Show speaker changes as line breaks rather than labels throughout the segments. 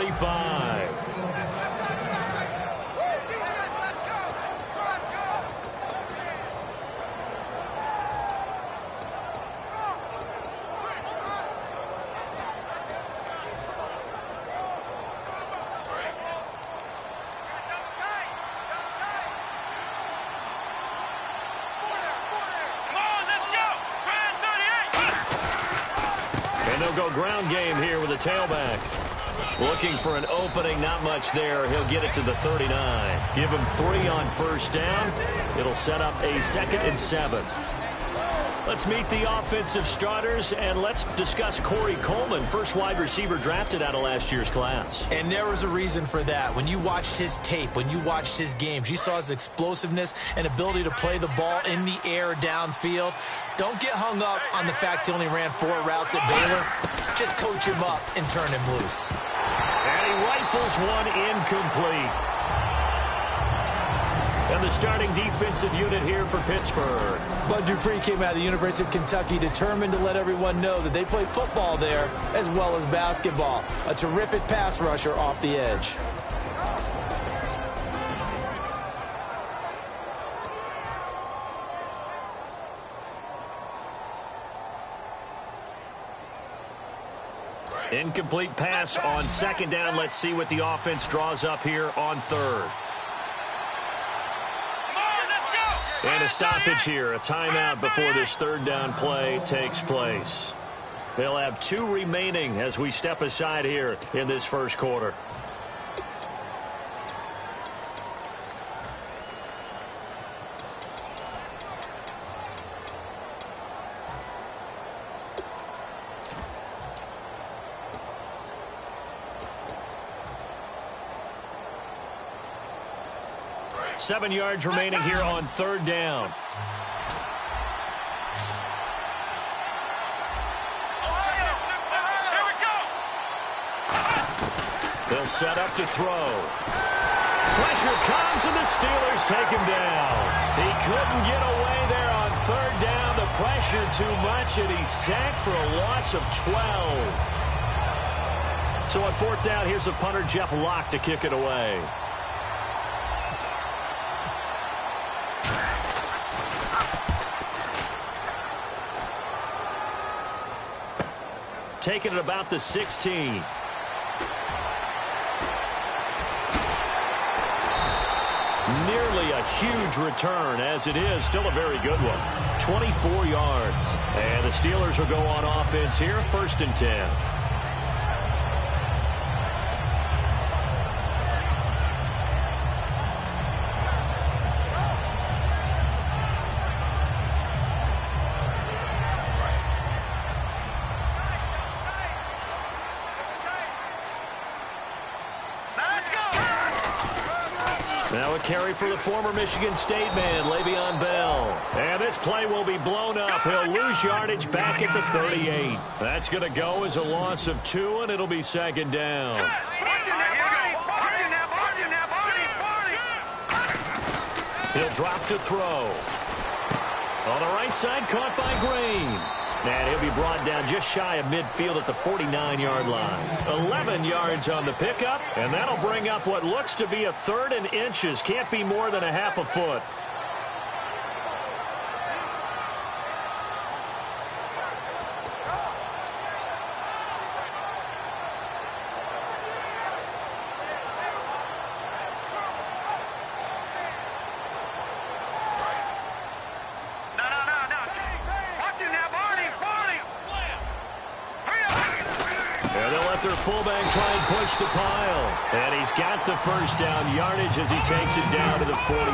25. They'll go ground game here with a tailback. Looking for an opening, not much there. He'll get it to the 39. Give him 3 on first down. It'll set up a 2nd and 7. Let's meet the offensive starters, and let's discuss Corey Coleman, first wide receiver drafted out of last year's class.
And there was a reason for that. When you watched his tape, when you watched his games, you saw his explosiveness and ability to play the ball in the air downfield. Don't get hung up on the fact he only ran 4 routes at Baylor. Just coach him up and turn him loose.
And he rifles one incomplete. And the starting defensive unit here for Pittsburgh.
Bud Dupree came out of the University of Kentucky determined to let everyone know that they play football there as well as basketball. A terrific pass rusher off the edge.
Incomplete pass on 2nd down. Let's see what the offense draws up here on 3rd. And a stoppage here, a timeout before this 3rd down play takes place. They'll have 2 remaining as we step aside here in this first quarter. Seven yards remaining here on 3rd down. They'll set up to throw. Pressure comes, and the Steelers take him down. He couldn't get away there on 3rd down. The pressure too much, and he's sacked for a loss of 12. So on 4th down, here's the punter, Jeff Locke, to kick it away. Taking it about the 16. Nearly a huge return, as it is still a very good one. 24 yards. And the Steelers will go on offense here, 1st and 10. Now a carry for the former Michigan State man, Le'Veon Bell. And this play will be blown up. He'll lose yardage back at the 38. That's going to go as a loss of 2, and it'll be 2nd down. He'll drop to throw. On the right side, caught by Green. And he'll be brought down just shy of midfield at the 49-yard line. 11 yards on the pickup, and that'll bring up what looks to be a 3rd and inches. Can't be more than a half a foot. Their fullback try and push the pile. And he's got the 1st down yardage as he takes it down to the 49.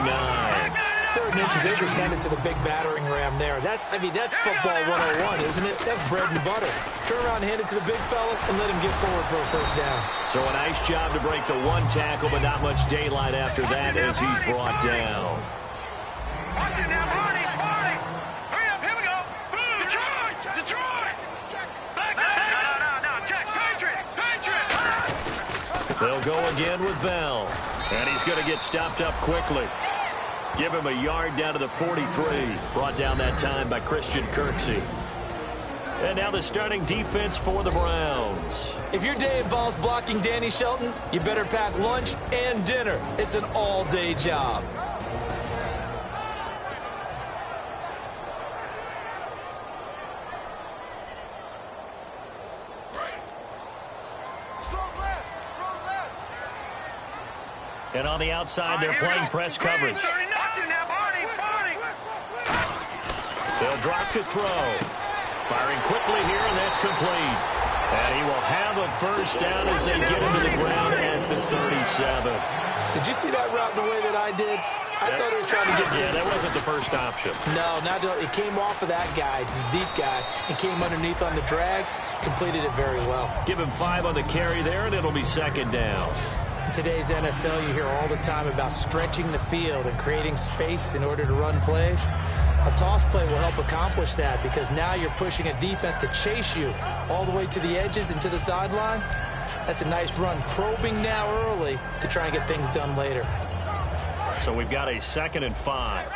3rd and inches, they just hand it to the big battering ram there. That's football 101, isn't it? That's bread and butter. Turn around and hand it to the big fella and let him get forward for a 1st down.
So a nice job to break the 1 tackle, but not much daylight after that as he's brought down.
Watch it now, Barney! Hurry up, here we go! Detroit!
They'll go again with Bell. And he's going to get stopped up quickly. Give him a yard down to the 43. Brought down that time by Christian Kirksey. And now the starting defense for the Browns.
If your day involves blocking Danny Shelton, you better pack lunch and dinner. It's an all-day job.
And on the outside, they're playing press coverage. They'll drop to throw. Firing quickly here, and that's complete. And he will have a first down as they get into the ground at the 37.
Did you see that route the way that I did? I thought he was trying to get...
Yeah, that wasn't the first option.
No, it came off of that guy, the deep guy, and came underneath on the drag. Completed it very well.
Give him 5 on the carry there, and it'll be second down.
In today's NFL, you hear all the time about stretching the field and creating space in order to run plays. A toss play will help accomplish that because now you're pushing a defense to chase you all the way to the edges and to the sideline. That's a nice run, probing now early to try and get things done later.
So we've got a 2nd and 5.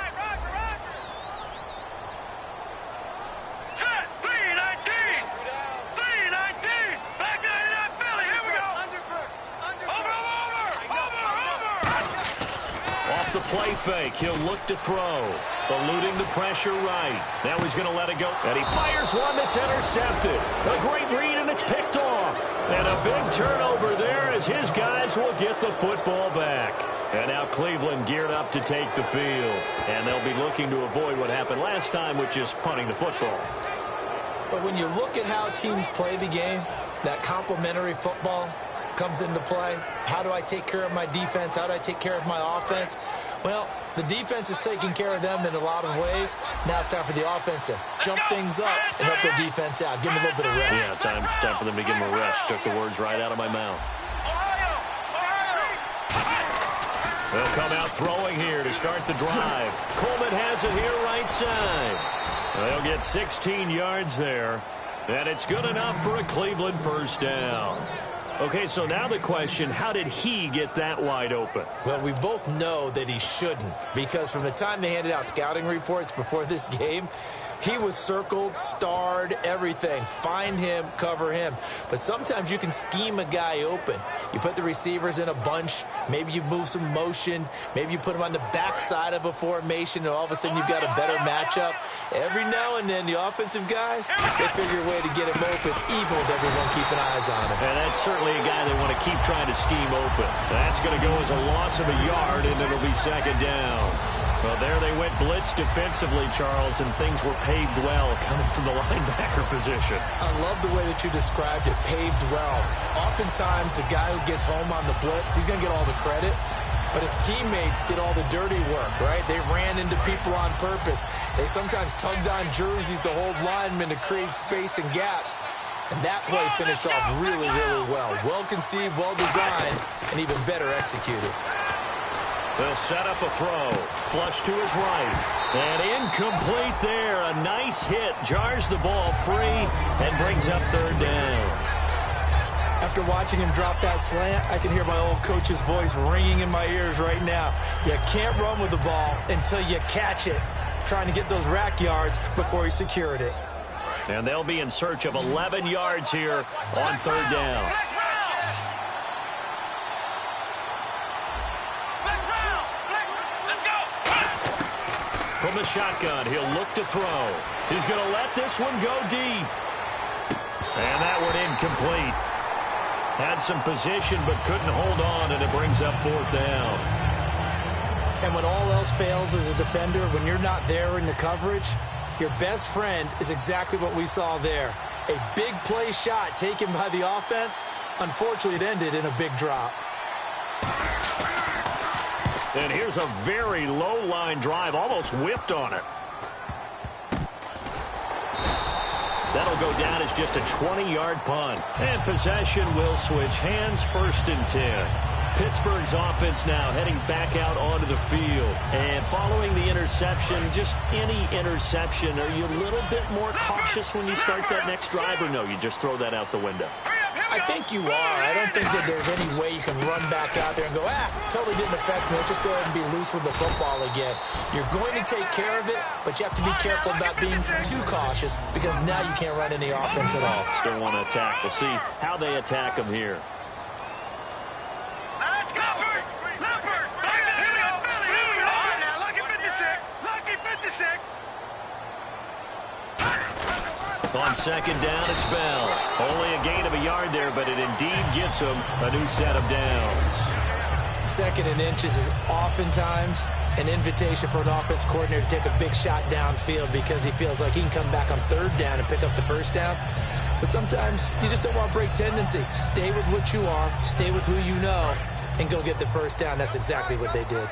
The play fake. He'll look to throw. Eluding the pressure right. Now he's going to let it go. And he fires one that's intercepted. A great read, and it's picked off. And a big turnover there as his guys will get the football back. And now Cleveland geared up to take the field. And they'll be looking to avoid what happened last time, which is punting the football.
But when you look at how teams play the game, that complementary football comes into play. How do I take care of my defense? How do I take care of my offense? Well, the defense is taking care of them in a lot of ways. Now it's time for the offense to jump things up and help their defense out. Give them a little bit of rest.
Yeah, time for them to give them a rest. Took the words right out of my mouth. They'll come out throwing here to start the drive. Coleman has it here right side. They'll get 16 yards there. And it's good enough for a Cleveland first down. Okay, so now the question, how did he get that wide open?
Well, we both know that he shouldn't, because from the time they handed out scouting reports before this game, he was circled, starred, everything. Find him, cover him. But sometimes you can scheme a guy open. You put the receivers in a bunch. Maybe you move some motion. Maybe you put them on the backside of a formation, and all of a sudden you've got a better matchup. Every now and then, the offensive guys, they figure a way to get him open, even with everyone keeping eyes on him.
And that's certainly a guy they want to keep trying to scheme open. That's going to go as a loss of a yard, and it'll be second down. Well, there they went blitz defensively, Charles, and things were paved well coming from the linebacker position.
I love the way that you described it, paved well. Oftentimes, the guy who gets home on the blitz, he's going to get all the credit, but his teammates did all the dirty work, right? They ran into people on purpose. They sometimes tugged on jerseys to hold linemen to create space and gaps. And that play finished off really, really well. Well conceived, well designed, and even better executed.
They'll set up a throw. Flush to his right. And incomplete there. A nice hit. Jars the ball free and brings up third down.
After watching him drop that slant, I can hear my old coach's voice ringing in my ears right now. You can't run with the ball until you catch it. Trying to get those rack yards before he secured it.
And they'll be in search of 11 yards here on third down. From the shotgun, he'll look to throw. He's going to let this one go deep. And that one incomplete. Had some position but couldn't hold on, and it brings up fourth down.
And when all else fails as a defender, when you're not there in the coverage, your best friend is exactly what we saw there. A big play shot taken by the offense. Unfortunately, it ended in a big drop.
And here's a very low line drive, almost whiffed on it. That'll go down as just a 20-yard punt. And possession will switch hands, 1st and 10. Pittsburgh's offense now heading back out onto the field. And following the interception, just any interception, are you a little bit more cautious when you start that next drive, or no, you just throw that out the window?
I think you are. I don't think that there's any way you can run back out there and go, totally didn't affect me. Let's just go ahead and be loose with the football again. You're going to take care of it, but you have to be careful about being too cautious because now you can't run any offense at all.
Still want to attack. We'll see how they attack him here.
Let's go! Leopard! Here we go! All right, now, lucky 56. Lucky 56.
On second down, it's Bell. Only a gain of a yard there, but it indeed gets him a new set of downs.
Second and inches is oftentimes an invitation for an offense coordinator to take a big shot downfield because he feels like he can come back on third down and pick up the first down. But sometimes you just don't want to break tendency. Stay with what you are, stay with who you know, and go get the first down. That's exactly what they did.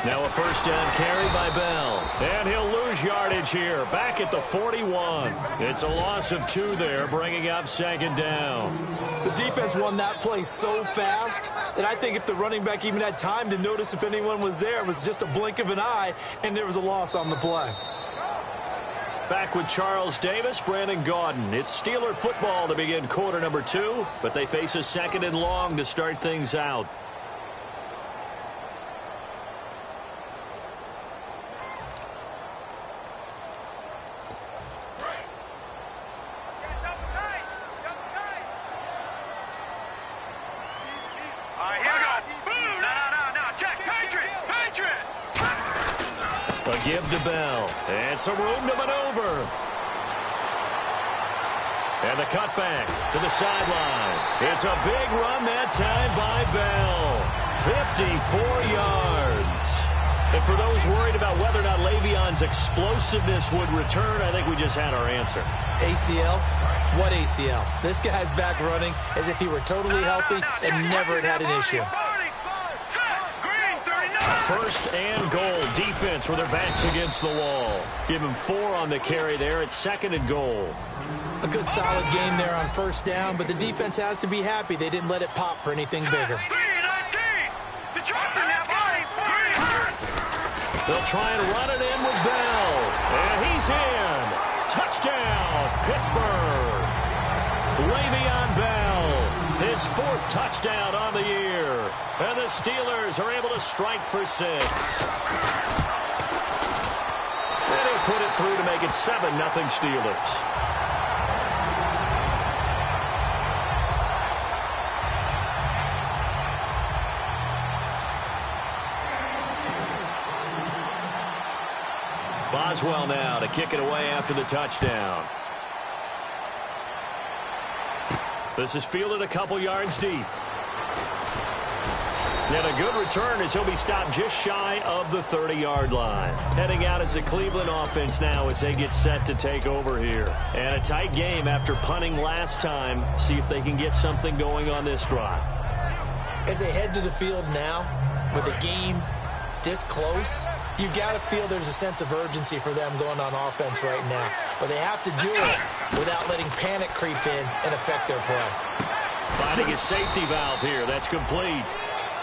Now a first down carry by Bell. And he'll lose yardage here. Back at the 41. It's a loss of 2 there, bringing up second down.
The defense won that play so fast that I think if the running back even had time to notice if anyone was there, it was just a blink of an eye, and there was a loss on the play.
Back with Charles Davis, Brandon Gaudin. It's Steeler football to begin quarter number 2, but they face a second and long to start things out. A give to Bell. And some room to maneuver. And the cutback to the sideline. It's a big run that time by Bell. 54 yards. And for those worried about whether or not Le'Veon's explosiveness would return, I think we just had our answer.
ACL? What ACL? This guy's back running as if he were totally healthy and never had an issue.
First and goal. Defense with their backs against the wall. Give him 4 on the carry there. It's second and goal.
A good solid game there on first down, but the defense has to be happy they didn't let it pop for anything bigger.
They'll try and run it in with Bell. And he's in. Touchdown, Pittsburgh. Le'Veon Bell, his 4th touchdown on the year. And the Steelers are able to strike for 6. And he'll put it through to make it 7-0 Steelers. Boswell now to kick it away after the touchdown. This is fielded a couple yards deep. And a good return as he'll be stopped just shy of the 30-yard line. Heading out as the Cleveland offense now as they get set to take over here. And a tight game after punting last time. See if they can get something going on this drive.
As they head to the field now, with the game this close, you've got to feel there's a sense of urgency for them going on offense right now. But they have to do it without letting panic creep in and affect their play.
Finding a safety valve here. That's complete.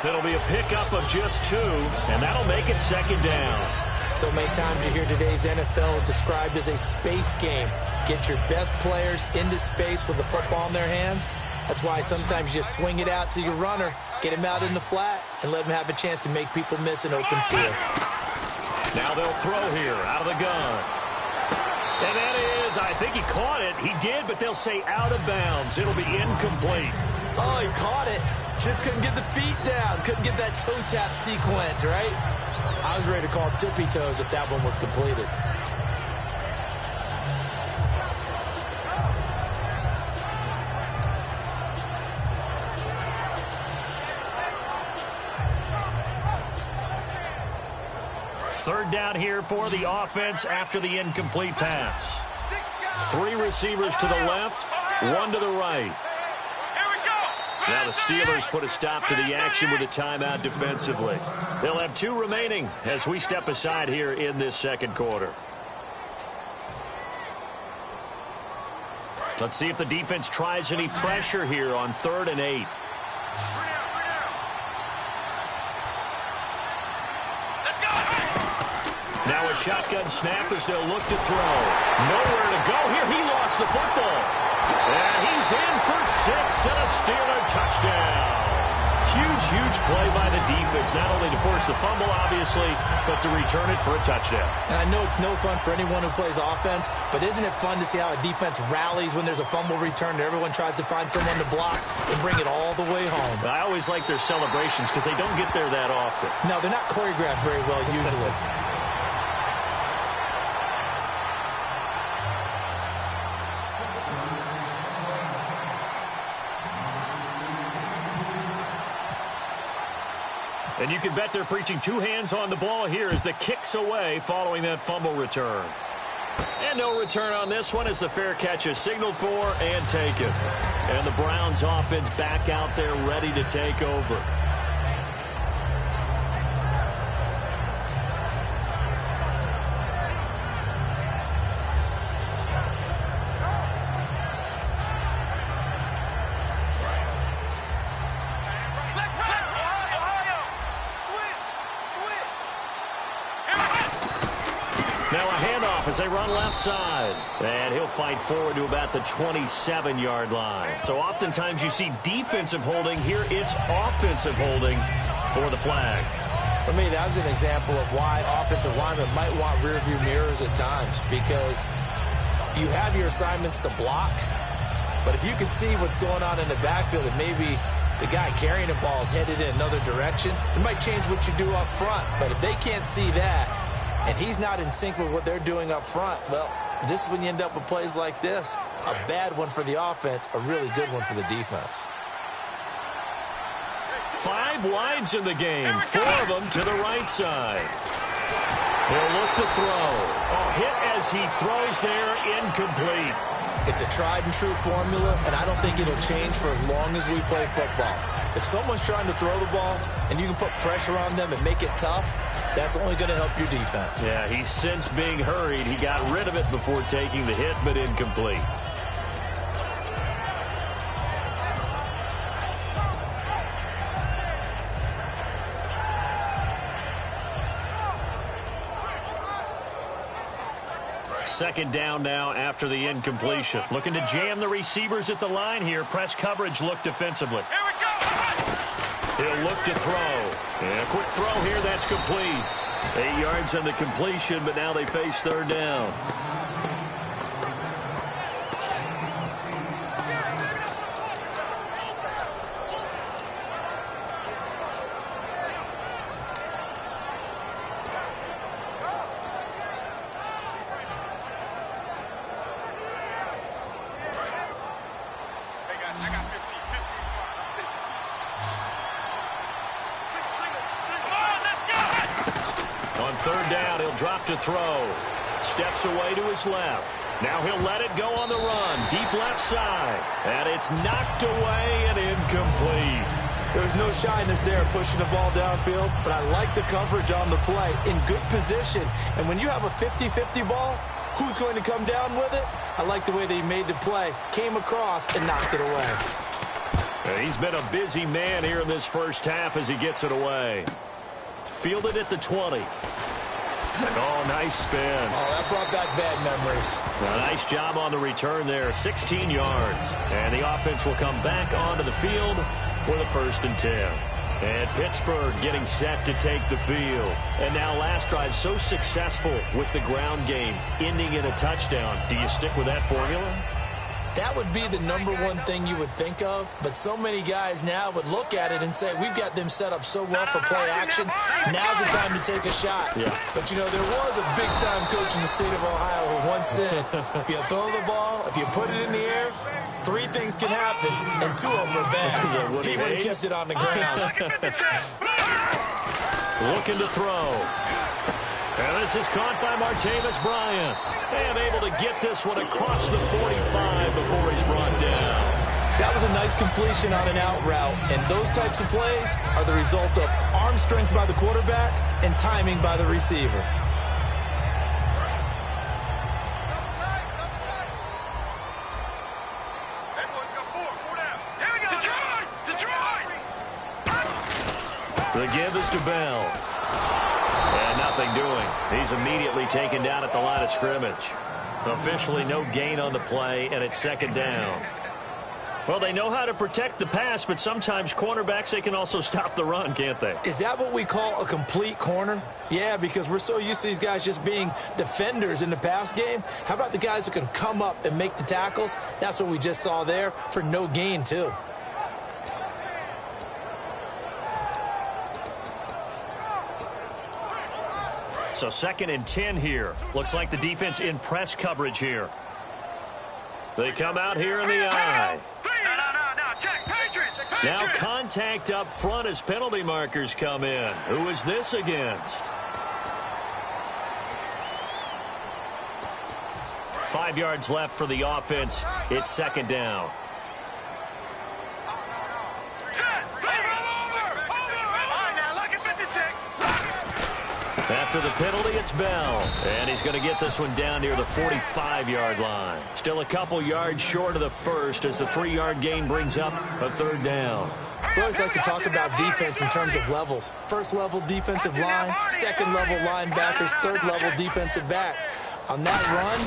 It'll be a pickup of just 2, and that'll make it second down.
So many times you hear today's NFL described as a space game. Get your best players into space with the football in their hands. That's why sometimes you just swing it out to your runner, get him out in the flat, and let him have a chance to make people miss an open field.
Now they'll throw here out of the gun. And that is, I think he caught it. He did, but they'll say out of bounds. It'll be incomplete.
Oh, he caught it. Just couldn't get the feet down. Couldn't get that toe tap sequence, right? I was ready to call tippy toes if that one was completed.
Third down here for the offense after the incomplete pass. 3 receivers to the left, 1 to the right. Now the Steelers put a stop to the action with a timeout defensively. They'll have 2 remaining as we step aside here in this second quarter. Let's see if the defense tries any pressure here on 3rd and 8. Now a a shotgun snap as they'll look to throw. Nowhere to go here. He lost the football. And he's in for 6 and a Steeler touchdown. Huge, huge play by the defense, not only to force the fumble, obviously, but to return it for a touchdown.
And I know it's no fun for anyone who plays offense, but isn't it fun to see how a defense rallies when there's a fumble return and everyone tries to find someone to block and bring it all the way home?
I always like their celebrations because they don't get there that often.
No, they're not choreographed very well usually.
And you can bet they're preaching 2 hands on the ball here as the kick's away following that fumble return. And no return on this one as the fair catch is signaled for and taken. And the Browns offense back out there ready to take over. Now a handoff as they run left side. And he'll fight forward to about the 27-yard line. So oftentimes you see defensive holding. Here it's offensive holding for the flag.
For me, that was an example of why offensive linemen might want rearview mirrors at times, because you have your assignments to block, but if you can see what's going on in the backfield and maybe the guy carrying the ball is headed in another direction, it might change what you do up front. But if they can't see that, and he's not in sync with what they're doing up front, well, this is when you end up with plays like this. A bad one for the offense, a really good one for the defense.
5 wides in the game, 4 of them to the right side. He'll look to throw. Oh, hit as he throws there, incomplete.
It's a tried and true formula, and I don't think it'll change for as long as we play football. If someone's trying to throw the ball and you can put pressure on them and make it tough, that's only going to help your defense.
Yeah, he's since being hurried. He got rid of it before taking the hit, but incomplete. Second down now after the incompletion. Looking to jam the receivers at the line here. Press coverage look defensively.
Here we go.
He'll look to throw. And a quick throw here, that's complete. 8 yards on the completion, but now they face third down. Third down, he'll drop to throw. Steps away to his left. Now he'll let it go on the run. Deep left side. And it's knocked away and incomplete.
There's no shyness there pushing the ball downfield, but I like the coverage on the play. In good position. And when you have a 50-50 ball, who's going to come down with it? I like the way they made the play. Came across and knocked it away.
And he's been a busy man here in this first half as he gets it away. Fielded at the 20. Oh, nice spin.
Oh, that brought back bad memories.
A nice job on the return there, 16 yards. And the offense will come back onto the field for the 1st and 10. And Pittsburgh getting set to take the field. And now last drive so successful with the ground game, ending in a touchdown. Do you stick with that formula?
That would be the #1 thing you would think of, but so many guys now would look at it and say, we've got them set up so well for play action, now's the time to take a shot.
Yeah.
But, you know, there was a big-time coach in the state of Ohio who once said, if you throw the ball, if you put it in the air, 3 things can happen, and 2 of them are bad. He would have kept it on the ground.
Looking to throw. And this is caught by Martavis Bryant. And able to get this one across the 45 before he's brought down.
That was a nice completion on an out route. And those types of plays are the result of arm strength by the quarterback and timing by the receiver.
The give is to Bell. And now nothing doing. He's immediately taken down at the line of scrimmage. Officially no gain on the play, and it's second down. Well, they know how to protect the pass, but sometimes cornerbacks, they can also stop the run, can't they?
Is that what we call a complete corner? Yeah, because we're so used to these guys just being defenders in the pass game. How about the guys who can come up and make the tackles? That's what we just saw there for no gain, too.
So 2nd and 10 here. Looks like the defense in press coverage here. They come out here in the eye. Now contact up front as penalty markers come in. Who is this against? 5 yards left for the offense. It's second down. After the penalty, it's Bell. And he's going to get this one down near the 45-yard line. Still a couple yards short of the first as the 3-yard gain brings up a third down.
We always like to talk about defense in terms of levels. First level defensive line, second level linebackers, third level defensive backs. On that run,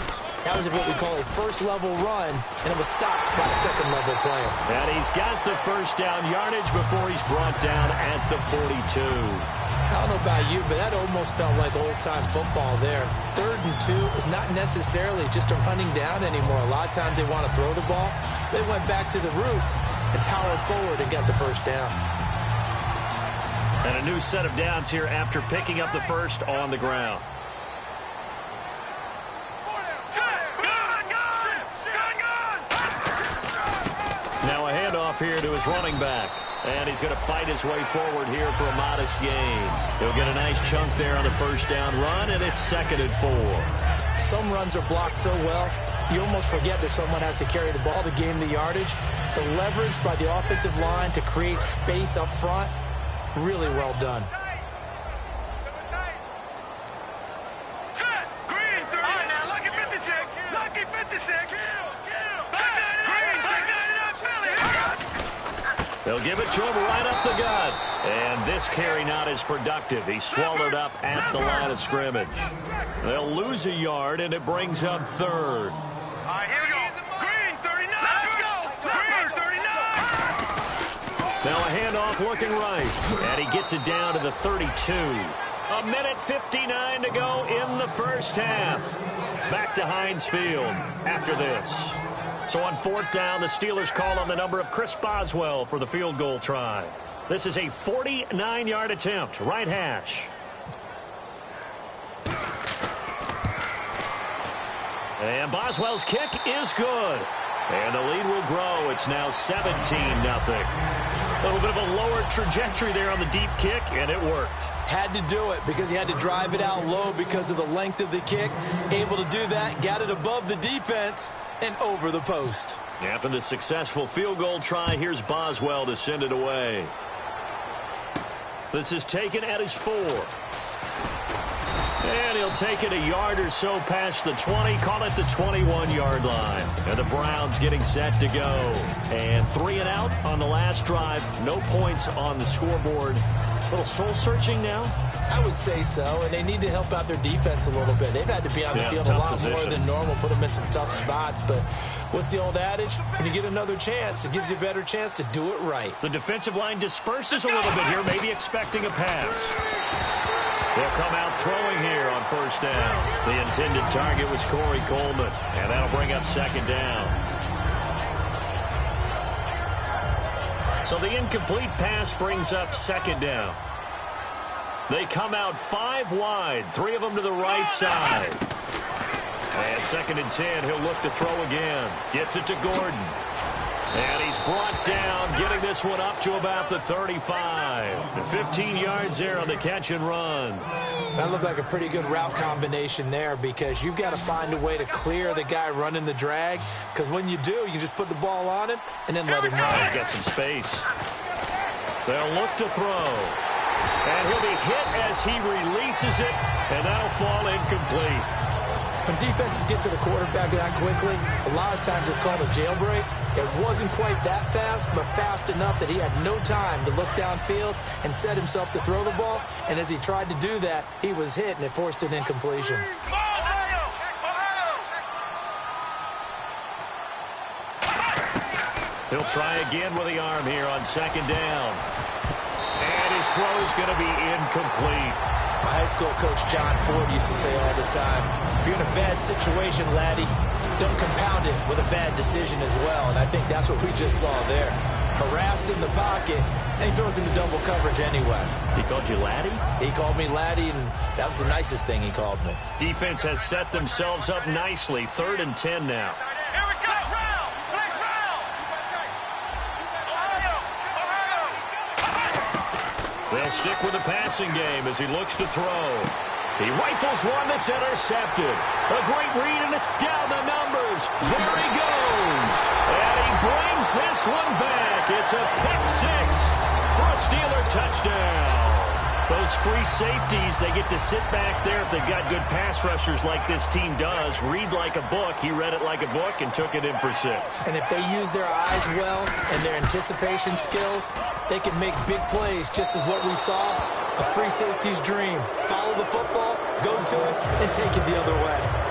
that was what we call a first level run, and it was stopped by a second level player.
And he's got the first down yardage before he's brought down at the 42.
I don't know about you, but that almost felt like old-time football there. 3rd and 2 is not necessarily just a running down anymore. A lot of times they want to throw the ball. They went back to the roots and powered forward and got the first down.
And a new set of downs here after picking up the first on the ground. Now a handoff here to his running back. And he's going to fight his way forward here for a modest gain. He'll get a nice chunk there on the first down run, and it's 2nd and 4.
Some runs are blocked so well, you almost forget that someone has to carry the ball to gain the yardage. The leverage by the offensive line to create space up front, really well done.
They'll give it to him right up the gut. And this carry not as productive. He's swallowed up at the line of scrimmage. They'll lose a yard, and it brings up 3rd.
All right, here we go. Green, 39. Let's go. Green, 39.
Now a handoff looking right. And he gets it down to the 32. A minute 59 to go in the first half. Back to Heinz Field after this. So on 4th down, the Steelers call on the number of Chris Boswell for the field goal try. This is a 49-yard attempt, right hash. And Boswell's kick is good. And the lead will grow. It's now 17-0. A little bit of a lower trajectory there on the deep kick, and it worked.
Had to do it because he had to drive it out low because of the length of the kick. Able to do that, got it above the defense and over the post.
After the successful field goal try, here's Boswell to send it away. This is taken at his 4. And he'll take it a yard or so past the 20, call it the 21-yard line. And the Browns getting set to go. And 3 and out on the last drive. No points on the scoreboard. A little soul-searching now?
I would say so, and they need to help out their defense a little bit. They've had to be on the field a lot more than normal, put them in some tough spots. But what's the old adage? When you get another chance, it gives you a better chance to do it right.
The defensive line disperses a little bit here, maybe expecting a pass. They'll come out throwing here on first down. The intended target was Corey Coleman, and that'll bring up second down. So the incomplete pass brings up second down. They come out 5 wide, 3 of them to the right side. And 2nd and 10, he'll look to throw again. Gets it to Gordon. And he's brought down, getting this one up to about the 35. 15 yards there on the catch and run.
That looked like a pretty good route combination there because you've got to find a way to clear the guy running the drag. Because when you do, you can just put the ball on him and then let him run.
He's got some space. They'll look to throw. And he'll be hit as he releases it, and that'll fall incomplete.
When defenses get to the quarterback that quickly, a lot of times it's called a jailbreak. It wasn't quite that fast, but fast enough that he had no time to look downfield and set himself to throw the ball. And as he tried to do that, he was hit, and it forced an incompletion.
He'll try again with the arm here on second down. And his throw is going to be incomplete.
My high school coach, John Ford, used to say all the time, if you're in a bad situation, laddie, don't compound it with a bad decision as well. And I think that's what we just saw there. Harassed in the pocket, and he throws into double coverage anyway.
He called you laddie?
He called me laddie, and that was the nicest thing he called me.
Defense has set themselves up nicely. 3rd and 10 now.
Here we go.
They'll stick with the passing game as he looks to throw. He rifles one that's intercepted. A great read, and it's down the numbers. There he goes. And he brings this one back. It's a pick six for a Steeler touchdown. Those free safeties, they get to sit back there if they've got good pass rushers like this team does. Read like a book. He read it like a book and took it in for 6.
And if they use their eyes well and their anticipation skills, they can make big plays, just as what we saw, a free safety's dream. Follow the football, go to it, and take it the other way.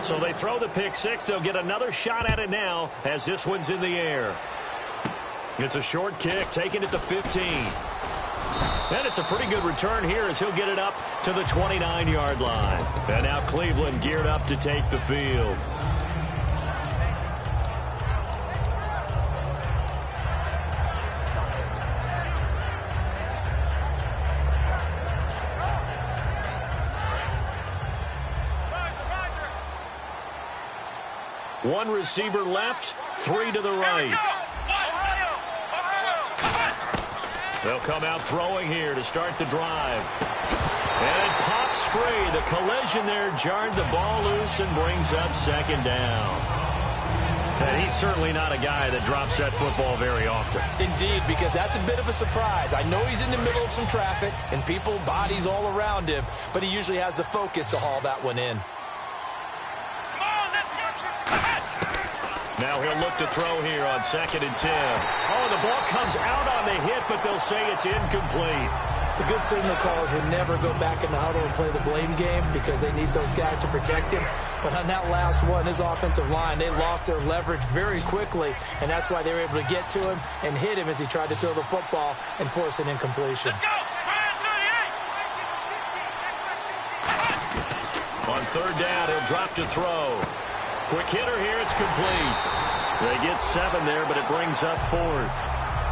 So they throw the pick six. They'll get another shot at it now as this one's in the air. It's a short kick, taking it to 15. And it's a pretty good return here as he'll get it up to the 29-yard line. And now Cleveland geared up to take the field. One receiver left, 3 to the right. They'll come out throwing here to start the drive. And it pops free. The collision there jarred the ball loose and brings up 2nd down. And he's certainly not a guy that drops that football very often.
Indeed, because that's a bit of a surprise. I know he's in the middle of some traffic and people, bodies all around him, but he usually has the focus to haul that one in.
Now he'll look to throw here on 2nd and 10. Oh, the ball comes out on the hit, but they'll say it's incomplete.
The good signal callers would never go back in the huddle and play the blame game because they need those guys to protect him. But on that last one, his offensive line, they lost their leverage very quickly, and that's why they were able to get to him and hit him as he tried to throw the football and force an incompletion.
On 3rd down, he'll drop to throw. Quick hitter here, it's complete. They get 7 there, but it brings up 4th.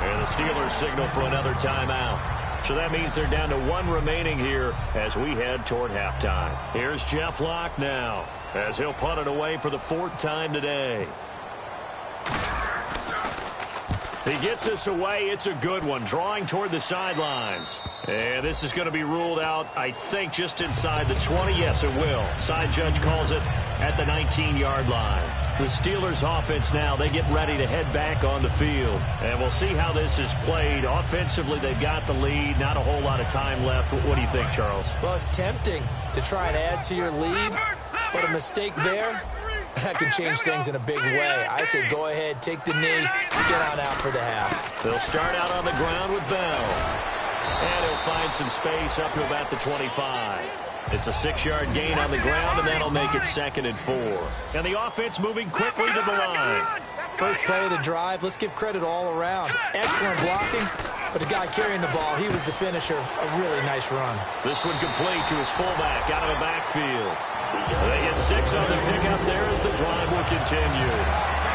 And the Steelers signal for another timeout. So that means they're down to 1 remaining here as we head toward halftime. Here's Jeff Locke now as he'll punt it away for the 4th time today. He gets this away. It's a good one, drawing toward the sidelines. And this is going to be ruled out, I think, just inside the 20. Yes, it will. Side judge calls it at the 19-yard line. The Steelers offense now, they get ready to head back on the field. And we'll see how this is played. Offensively, they've got the lead. Not a whole lot of time left. What do you think, Charles?
Well, it's tempting to try and add to your lead, but a mistake there, that could change things in a big way. I say go ahead, take the knee, get on out for the half.
They'll start out on the ground with Bell. And he'll find some space up to about the 25. It's a 6-yard gain on the ground, and that'll make it 2nd and 4. And the offense moving quickly to the line.
First play of the drive, let's give credit all around. Excellent blocking, but the guy carrying the ball, he was the finisher. A really nice run.
This one complete to his fullback out of the backfield. They get 6 on the pickup there as the drive will continue.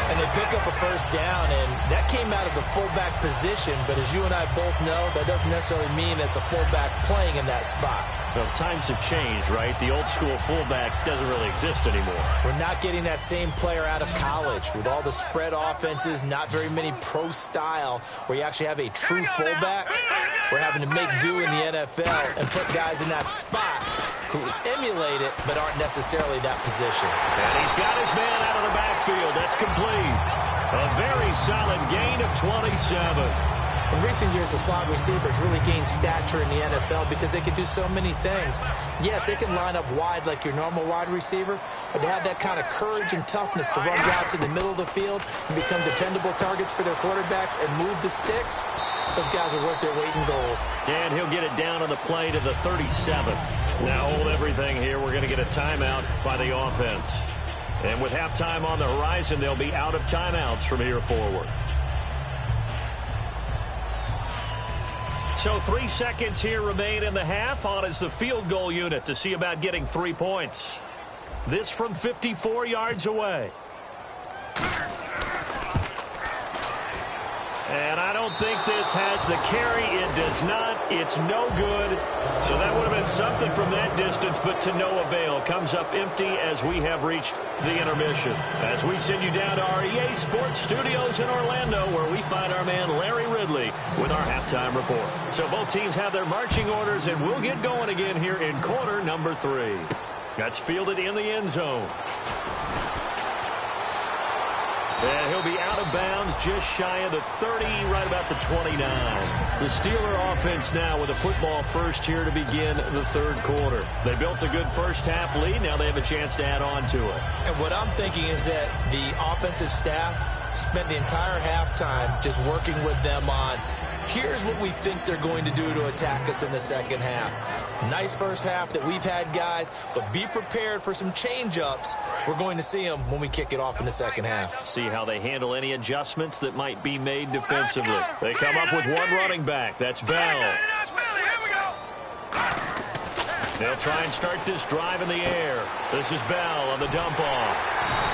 And they pick up a first down, and that came out of the fullback position. But as you and I both know, that doesn't necessarily mean it's a fullback playing in that spot.
Well, times have changed, right? The old school fullback doesn't really exist anymore.
We're not getting that same player out of college with all the spread offenses, not very many pro style, where you actually have a true fullback. We're having to make do in the NFL and put guys in that spot who emulate it but aren't necessarily that position.
And he's got his man out of the backfield. That's complete. A very solid gain of 27.
In recent years, the slot receivers really gained stature in the NFL because they can do so many things. Yes, they can line up wide like your normal wide receiver, but to have that kind of courage and toughness to run routes in the middle of the field and become dependable targets for their quarterbacks and move the sticks, those guys are worth their weight in gold.
And he'll get it down on the play to the 37. Now hold everything here. We're going to get a timeout by the offense. And with halftime on the horizon, they'll be out of timeouts from here forward. So 3 seconds here remain in the half. On is the field goal unit to see about getting 3 points. This from 54 yards away. And I don't think this has the carry. It does not. It's no good. So that would have been something from that distance, but to no avail. Comes up empty as we have reached the intermission. As we send you down to our EA Sports Studios in Orlando, where we find our man Larry Ridley with our halftime report. So both teams have their marching orders, and we'll get going again here in quarter number 3. That's fielded in the end zone. And he'll be out of bounds just shy of the 30, right about the 29. The Steeler offense now with a football first here to begin the third quarter. They built a good first half lead. Now they have a chance to add on to it.
And what I'm thinking is that the offensive staff spent the entire halftime just working with them on, here's what we think they're going to do to attack us in the second half. Nice first half that we've had, guys, but be prepared for some change-ups. We're going to see them when we kick it off in the second half.
See how they handle any adjustments that might be made defensively. They come up with one running back. That's Bell. They'll try and start this drive in the air. This is Bell on the dump off.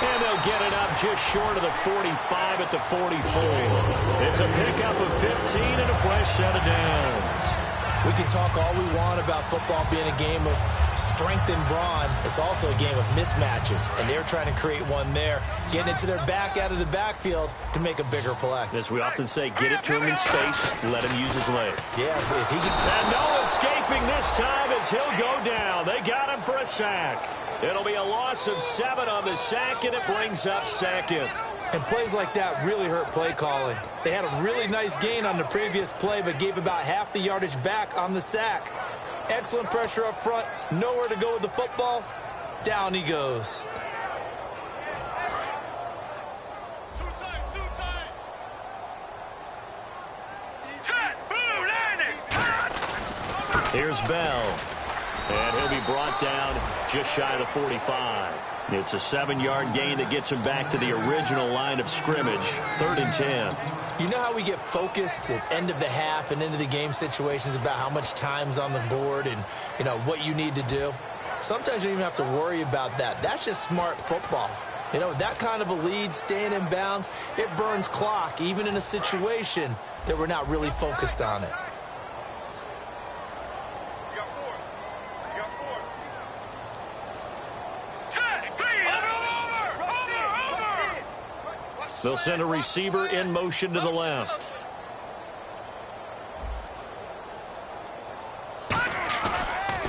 And they'll get it up just short of the 45 at the 44. It's a pickup of 15 and a fresh set of downs.
We can talk all we want about football being a game of strength and brawn. It's also a game of mismatches, and they're trying to create one there, getting it to their back out of the backfield to make a bigger play.
As we often say, get it to him in space, let him use his leg.
Yeah, if he can...
And no escaping this time as he'll go down. They got him for a sack. It'll be a loss of 7 on the sack, and it brings up second.
And plays like that really hurt play calling. They had a really nice gain on the previous play, but gave about half the yardage back on the sack. Excellent pressure up front. Nowhere to go with the football. Down he goes.
Here's Bell. And he'll be brought down just shy of the 45. It's a 7-yard gain that gets him back to the original line of scrimmage. 3rd and 10.
You know how we get focused at end of the half and into the game situations about how much time's on the board and, you know, what you need to do? Sometimes you don't even have to worry about that. That's just smart football. You know, that kind of a lead, staying in bounds, it burns clock, even in a situation that we're not really focused on it.
They'll send a receiver in motion to the left.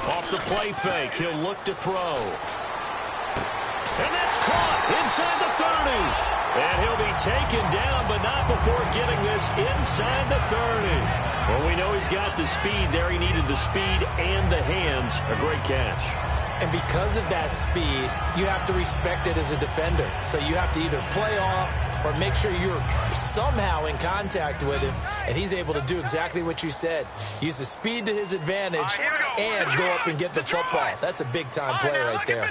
Off the play fake, he'll look to throw. And that's caught inside the 30. And he'll be taken down, but not before getting this inside the 30. Well, we know he's got the speed there. He needed the speed and the hands. A great catch.
And because of that speed, you have to respect it as a defender. So you have to either play off or make sure you're somehow in contact with him, and he's able to do exactly what you said. Use the speed to his advantage and go up and get the football. That's a big-time play right there.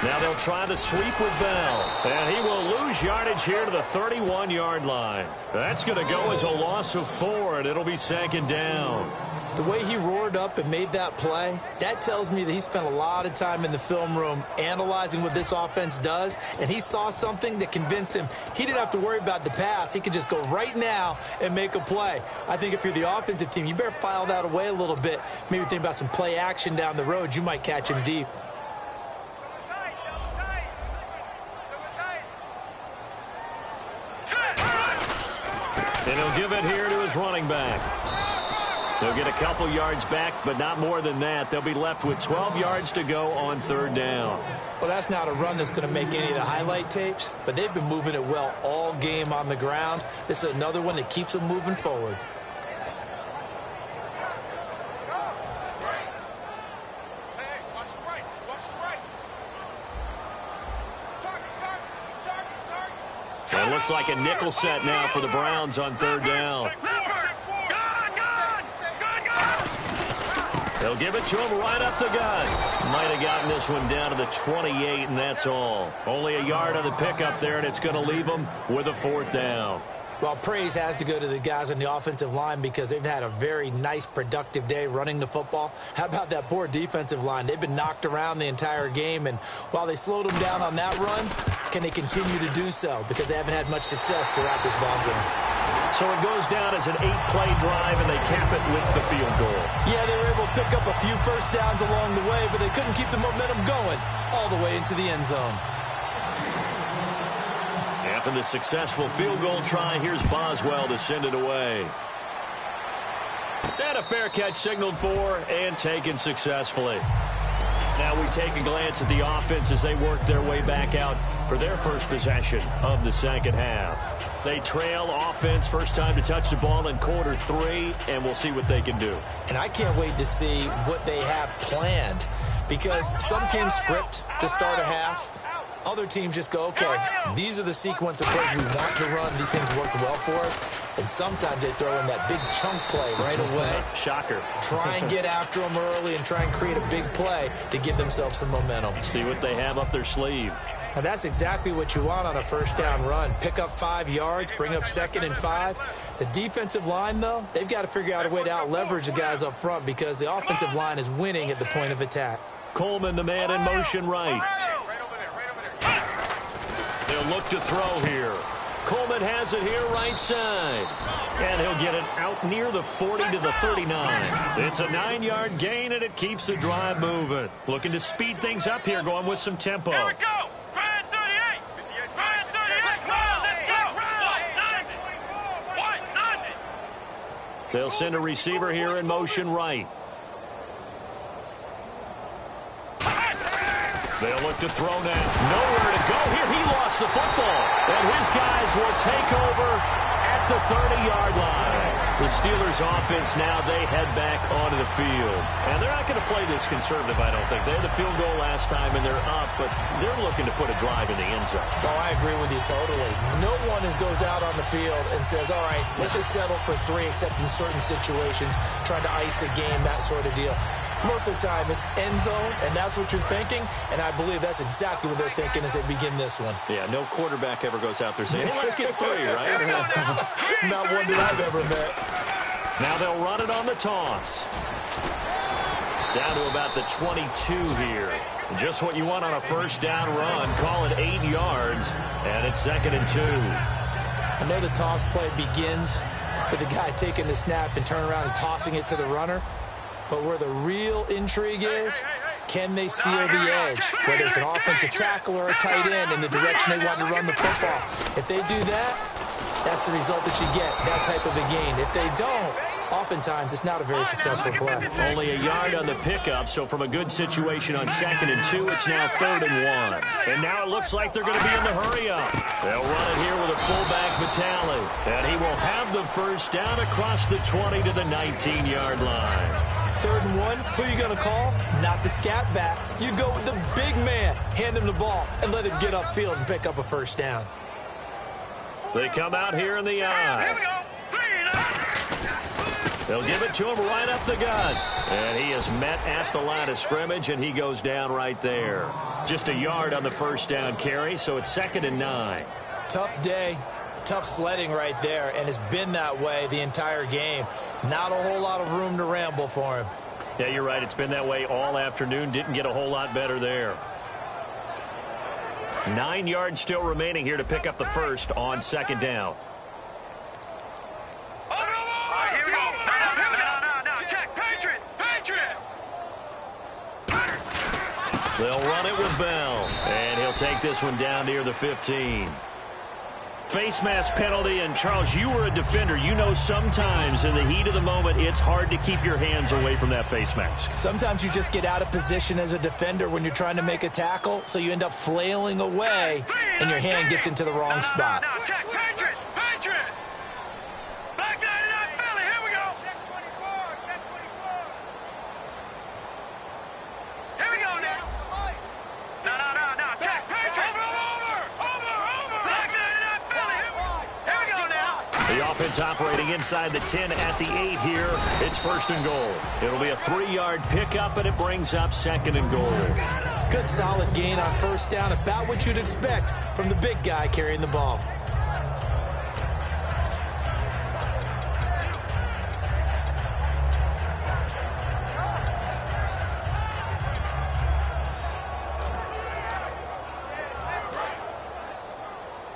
Now they'll try the sweep with Bell. And he will lose yardage here to the 31-yard line. That's going to go as a loss of 4, and it'll be 2nd down.
The way he roared up and made that play, that tells me that he spent a lot of time in the film room analyzing what this offense does, and he saw something that convinced him he didn't have to worry about the pass. He could just go right now and make a play. I think if you're the offensive team, you better file that away a little bit. Maybe think about some play action down the road. You might catch him deep.
And he'll give it here to his running back. They'll get a couple yards back, but not more than that. They'll be left with 12 yards to go on third down.
Well, that's not a run that's going to make any of the highlight tapes, but they've been moving it well all game on the ground. This is another one that keeps them moving forward.
It looks like a nickel set now for the Browns on third down. They'll give it to him right up the gut. Might have gotten this one down to the 28, and that's all. Only a yard on the pickup there, and it's going to leave them with a fourth down.
Well, praise has to go to the guys on the offensive line because they've had a very nice, productive day running the football. How about that poor defensive line? They've been knocked around the entire game, and while they slowed them down on that run, can they continue to do so? Because they haven't had much success throughout this ball game.
So it goes down as an 8-play drive, and they cap it with the field goal.
Yeah, they were able to pick up a few first downs along the way, but they couldn't keep the momentum going all the way into the end zone.
After the successful field goal try, here's Boswell to send it away. And a fair catch signaled for and taken successfully. Now we take a glance at the offense as they work their way back out for their first possession of the second half. They trail offense, first time to touch the ball in quarter 3, and we'll see what they can do.
And I can't wait to see what they have planned because some teams script to start a half. Other teams just go, okay, these are the sequence of plays we want to run. These things worked well for us. And sometimes they throw in that big chunk play right away.
Shocker.
Try and get after them early and try and create a big play to give themselves some momentum.
See what they have up their sleeve.
And that's exactly what you want on a first down run. Pick up 5 yards, bring up 2nd and 5. The defensive line, though, they've got to figure out a way to out-leverage the guys up front because the offensive line is winning at the point of attack.
Coleman, the man in motion right. They'll look to throw here. Coleman has it here right side. And he'll get it out near the 40 to the 39. It's a 9-yard gain, and it keeps the drive moving. Looking to speed things up here, going with some tempo.
Here we go. Grand 38. Grand 38. Come on, let's go. 190.
They'll send a receiver here in motion right. They'll look to throw now. Nowhere to go here. He lost the football. And his guys will take over at the 30-yard line. The Steelers' offense now, they head back onto the field. And they're not going to play this conservative, I don't think. They had the field goal last time, and they're up, but they're looking to put a drive in the end zone.
Oh, I agree with you totally. No one goes out on the field and says, all right, let's just settle for 3, except in certain situations, trying to ice a game, that sort of deal. Most of the time, it's end zone, and that's what you're thinking, and I believe that's exactly what they're thinking as they begin this one.
Yeah, no quarterback ever goes out there saying, hey, let's get 3, right?
Not one that I've ever met.
Now they'll run it on the toss. Down to about the 22 here. Just what you want on a first down run. Call it 8 yards, and it's 2nd and 2.
I know the toss play begins with the guy taking the snap and turning around and tossing it to the runner. But where the real intrigue is, can they seal the edge? Whether it's an offensive tackle or a tight end in the direction they want to run the football. If they do that, that's the result that you get, that type of a gain. If they don't, oftentimes it's not a very successful play.
Only a yard on the pickup, so from a good situation on 2nd and 2, it's now 3rd and 1. And now it looks like they're going to be in the hurry-up. They'll run it here with a fullback, Vitale. And he will have the first down across the 20 to the 19-yard line.
3rd and 1, who are you going to call? Not the scat back. You go with the big man. Hand him the ball and let him get upfield and pick up a first down.
They come out here in the eye. They'll give it to him right up the gut. And he is met at the line of scrimmage, and he goes down right there. Just a yard on the first down carry, so it's 2nd and 9.
Tough day, tough sledding right there, and it's been that way the entire game. Not a whole lot of room to ramble for him.
Yeah, you're right. It's been that way all afternoon. Didn't get a whole lot better there. 9 yards still remaining here to pick up the first on 2nd down.
Here we go. Now, check. Patriot.
They'll run it with Bell, and he'll take this one down near the 15. Face mask penalty, and Charles, you were a defender. You know sometimes in the heat of the moment, it's hard to keep your hands away from that face mask.
Sometimes you just get out of position as a defender when you're trying to make a tackle, so you end up flailing away, and your hand gets into the wrong spot.
Now, check, Patriot! Patriot! Black 99 Philly, here we go! Check 24, check 24. Here we go now. No, check, Patriot! Over! Black 99 Philly, here we go now.
The offense operating inside the 10 at the 8 here. It's 1st and goal. It'll be a 3-yard pickup, and it brings up 2nd and goal.
Good solid gain on 1st down, about what you'd expect from the big guy carrying the ball.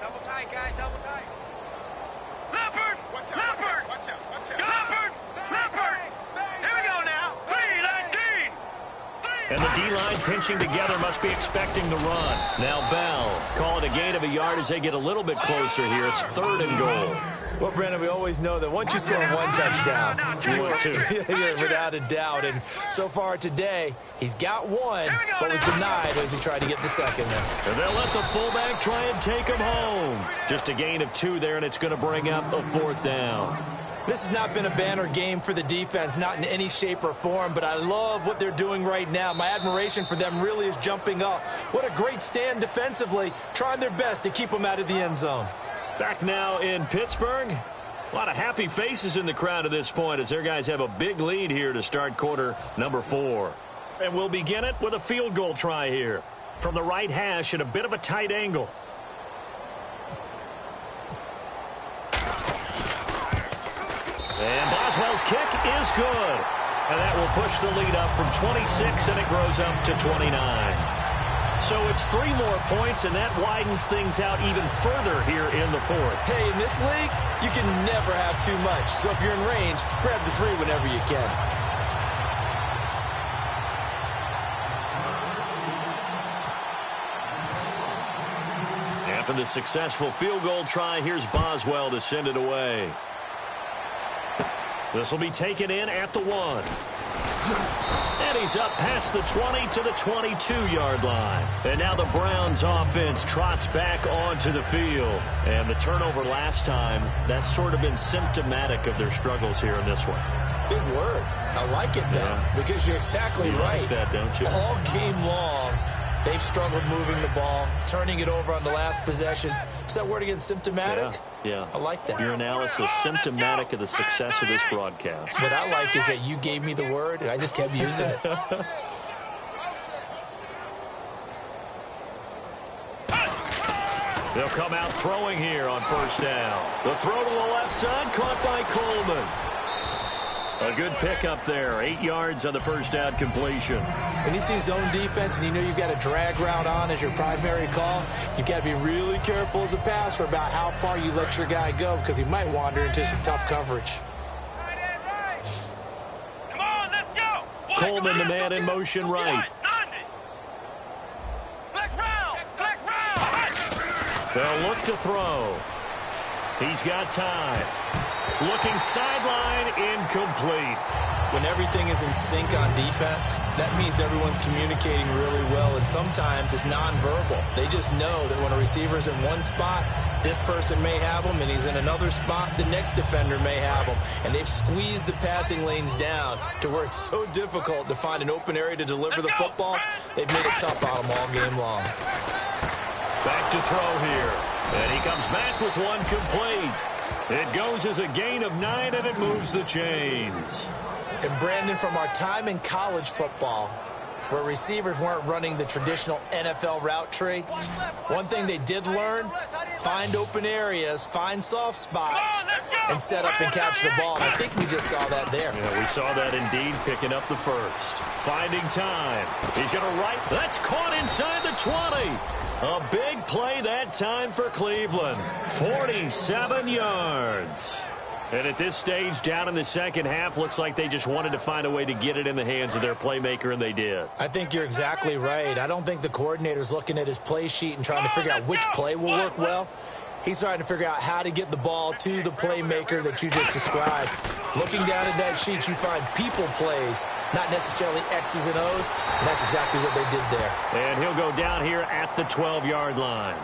Double tight, guys, double tight. Leopard! Leopard! Leopard! Here we go now. 3-19.
And the D-line pinching together must be expecting the run. Now Bell calling a gain of a yard as they get a little bit closer here. It's 3rd and goal.
Well, Brandon, we always know that once you score 1 touchdown,
You want 2.
you're without a doubt. And so far today, he's got 1, but was denied as he tried to get the 2nd there.
And they'll let the fullback try and take him home. Just a gain of 2 there, and it's going to bring up a 4th down.
This has not been a banner game for the defense, not in any shape or form, but I love what they're doing right now. My admiration for them really is jumping up. What a great stand defensively, trying their best to keep them out of the end zone.
Back now in Pittsburgh. A lot of happy faces in the crowd at this point as their guys have a big lead here to start quarter number 4. And we'll begin it with a field goal try here. From the right hash at a bit of a tight angle. And Boswell's kick is good. And that will push the lead up from 26, and it grows up to 29. So it's 3 more points, and that widens things out even further here in the 4th.
Hey, in this league, you can never have too much. So if you're in range, grab the 3 whenever you can.
After the successful field goal try, here's Boswell to send it away. This will be taken in at the 1. And he's up past the 20 to the 22-yard line. And now the Browns offense trots back onto the field. And the turnover last time, that's sort of been symptomatic of their struggles here in this one.
Big word. I like it, though, because you're exactly right.
Like that, don't you?
All game long, they've struggled moving the ball, turning it over on the last possession. Is that word again, symptomatic?
Yeah.
I like that.
Your analysis, symptomatic of the success of this broadcast.
What I like is that you gave me the word, and I just kept using it.
They'll come out throwing here on 1st down. The throw to the left side, caught by Coleman. A good pickup there. 8 yards on the 1st down completion.
When you see zone defense and you know you've got a drag route on as your primary call, you've got to be really careful as a passer about how far you let your guy go because he might wander into some tough coverage.
Come on, let's go.
Coleman, the man in motion right.
Flex round.
They'll look to throw. He's got time. Looking sideline, incomplete.
When everything is in sync on defense, that means everyone's communicating really well, and sometimes it's nonverbal. They just know that when a receiver's in one spot, this person may have him, and he's in another spot, the next defender may have him. And they've squeezed the passing lanes down to where it's so difficult to find an open area to deliver the football. They've made it tough on them all game long.
Back to throw here. And he comes back with one complete. It goes as a gain of 9, and it moves the chains.
And Brandon, from our time in college football, where receivers weren't running the traditional NFL route tree, one thing they did learn, find open areas, find soft spots, and set up and catch the ball. And I think we just saw that there.
Yeah, we saw that indeed, picking up the 1st. Finding time. He's going to right. That's caught inside the 20. A big play that time for Cleveland. 47 yards. And at this stage, down in the second half, looks like they just wanted to find a way to get it in the hands of their playmaker, and they did.
I think you're exactly right. I don't think the coordinator's looking at his play sheet and trying to figure out which play will work well. He's trying to figure out how to get the ball to the playmaker that you just described. Looking down at that sheet, you find people plays, not necessarily X's and O's, and that's exactly what they did there.
And he'll go down here at the 12-yard line.